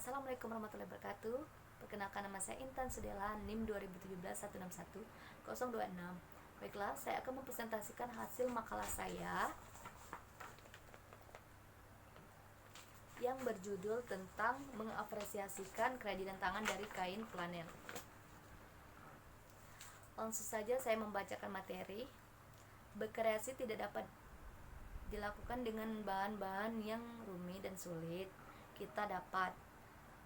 Assalamualaikum warahmatullahi wabarakatuh. Perkenalkan, nama saya Intan Sudela, NIM 2017 161 026. Baiklah, saya akan mempresentasikan hasil makalah saya yang berjudul tentang mengapresiasikan kerajinan tangan dari kain flanel. Langsung saja saya membacakan materi. Berkreasi tidak dapat dilakukan dengan bahan-bahan yang rumit dan sulit. Kita dapat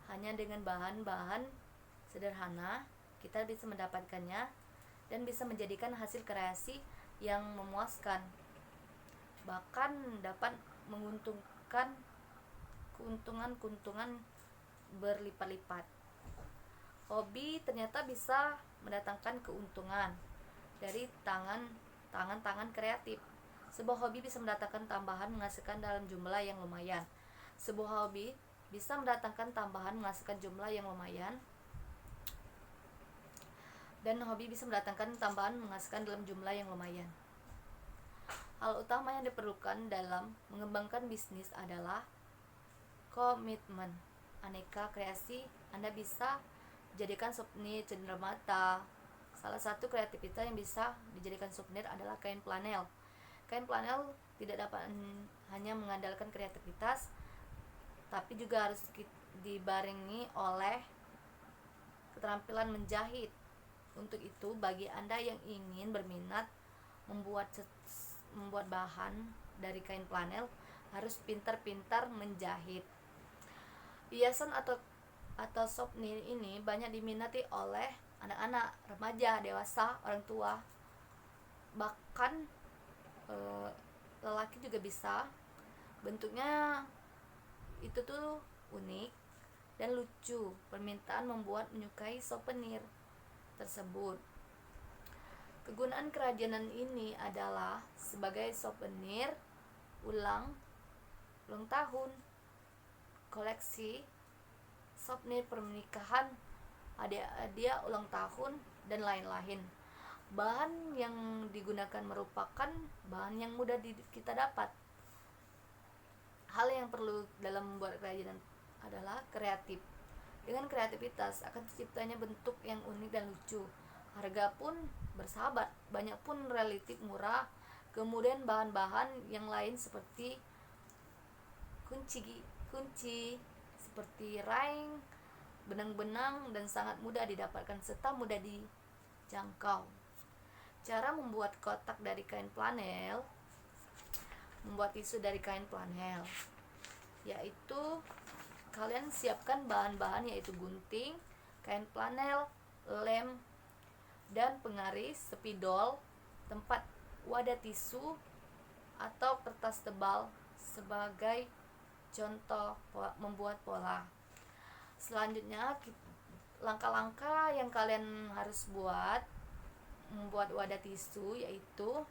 hanya dengan bahan-bahan sederhana kita bisa mendapatkannya dan bisa menjadikan hasil kreasi yang memuaskan, bahkan dapat menguntungkan keuntungan berlipat-lipat. Hobi ternyata bisa mendatangkan keuntungan dari tangan kreatif. Sebuah hobi bisa mendatangkan tambahan menghasilkan dalam jumlah yang lumayan. Sebuah hobi bisa mendatangkan tambahan menghasilkan jumlah yang lumayan, dan hobi bisa mendatangkan tambahan menghasilkan dalam jumlah yang lumayan. Hal utama yang diperlukan dalam mengembangkan bisnis adalah komitmen. Aneka kreasi Anda bisa jadikan souvenir cenderamata. Salah satu kreativitas yang bisa dijadikan souvenir adalah kain flanel. Kain flanel tidak dapat hanya mengandalkan kreativitas, tapi juga harus dibarengi oleh keterampilan menjahit. Untuk itu, bagi Anda yang ingin berminat membuat bahan dari kain flanel, harus pintar-pintar menjahit. Hiasan atau souvenir ini banyak diminati oleh anak-anak, remaja, dewasa, orang tua, bahkan lelaki juga bisa. Bentuknya itu tuh unik dan lucu. Permintaan membuat menyukai souvenir tersebut. Kegunaan kerajinan ini adalah sebagai souvenir ulang tahun, koleksi, souvenir pernikahan, hadiah ulang tahun, dan lain-lain. Bahan yang digunakan merupakan bahan yang mudah kita dapat. Hal yang perlu dalam membuat kerajinan adalah kreatif. Dengan kreativitas akan terciptanya bentuk yang unik dan lucu. Harga pun bersahabat, banyak pun relatif murah. Kemudian bahan-bahan yang lain seperti kunci, seperti ring, benang-benang, dan sangat mudah didapatkan serta mudah dijangkau. Cara membuat kotak dari kain flanel, membuat tisu dari kain flanel, yaitu kalian siapkan bahan-bahan yaitu gunting, kain flanel, lem, dan pengaris, spidol, tempat wadah tisu atau kertas tebal sebagai contoh membuat pola. Selanjutnya, langkah-langkah yang kalian harus buat membuat wadah tisu yaitu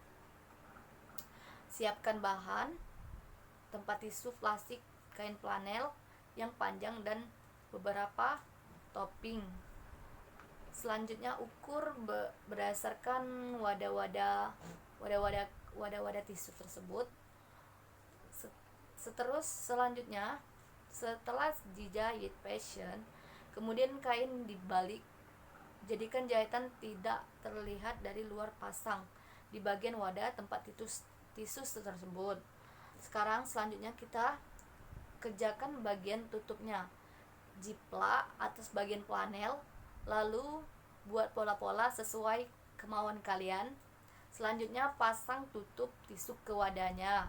siapkan bahan, tempat tisu plastik, kain flanel yang panjang, dan beberapa topping. Selanjutnya, ukur berdasarkan wadah-wadah tisu tersebut. Selanjutnya, setelah dijahit passion, kemudian kain dibalik. Jadikan jahitan tidak terlihat dari luar, pasang di bagian wadah tempat tisu tersebut. Selanjutnya kita kerjakan bagian tutupnya. Jiplak atas bagian flanel, lalu buat pola-pola sesuai kemauan kalian. Selanjutnya pasang tutup tisu ke wadahnya,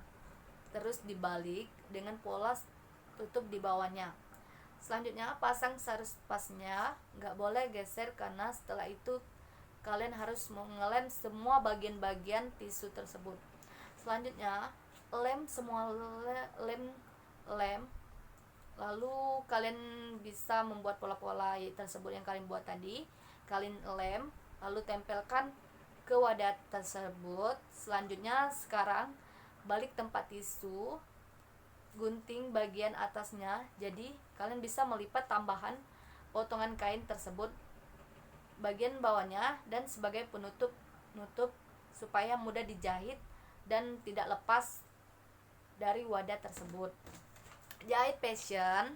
terus dibalik dengan pola tutup di bawahnya. Selanjutnya pasang sarus pasnya, nggak boleh geser karena setelah itu kalian harus mengelem semua bagian-bagian tisu tersebut. Selanjutnya lem semua lem, lalu kalian bisa membuat pola-pola tersebut yang kalian buat tadi. Kalian lem, lalu tempelkan ke wadah tersebut. Selanjutnya sekarang balik tempat tisu, gunting bagian atasnya, jadi kalian bisa melipat tambahan potongan kain tersebut bagian bawahnya dan sebagai penutup supaya mudah dijahit dan tidak lepas dari wadah tersebut. Jahit passion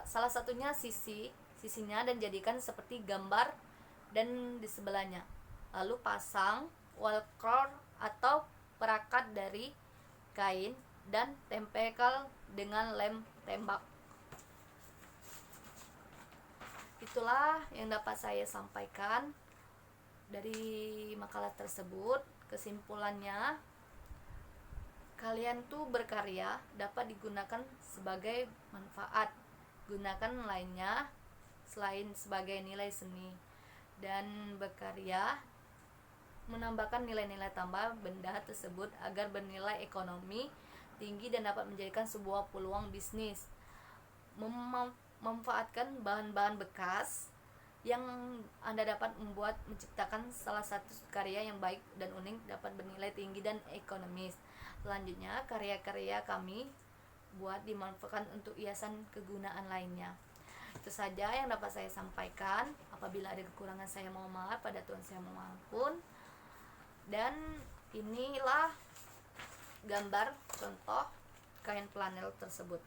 salah satunya sisinya dan jadikan seperti gambar dan di sebelahnya. Lalu pasang wallcrawl atau perakat dari kain dan tempelkan dengan lem tembak. Itulah yang dapat saya sampaikan dari makalah tersebut. Kesimpulannya, kalian tuh berkarya dapat digunakan sebagai manfaat. Gunakan lainnya selain sebagai nilai seni, dan berkarya menambahkan nilai-nilai tambah benda tersebut agar bernilai ekonomi tinggi dan dapat menjadikan sebuah peluang bisnis. Memanfaatkan bahan-bahan bekas yang Anda dapat menciptakan salah satu karya yang baik dan unik dapat bernilai tinggi dan ekonomis. Selanjutnya, karya-karya kami buat dimanfaatkan untuk hiasan kegunaan lainnya. Itu saja yang dapat saya sampaikan. Apabila ada kekurangan, saya mohon maaf, pada Tuhan saya mohon ampun. Dan inilah gambar contoh kain flanel tersebut.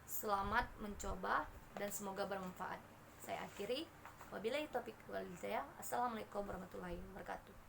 Selamat mencoba dan semoga bermanfaat. Saya akhiri. Wabillahi taufiq wal hidayah. Assalamualaikum warahmatullahi wabarakatuh.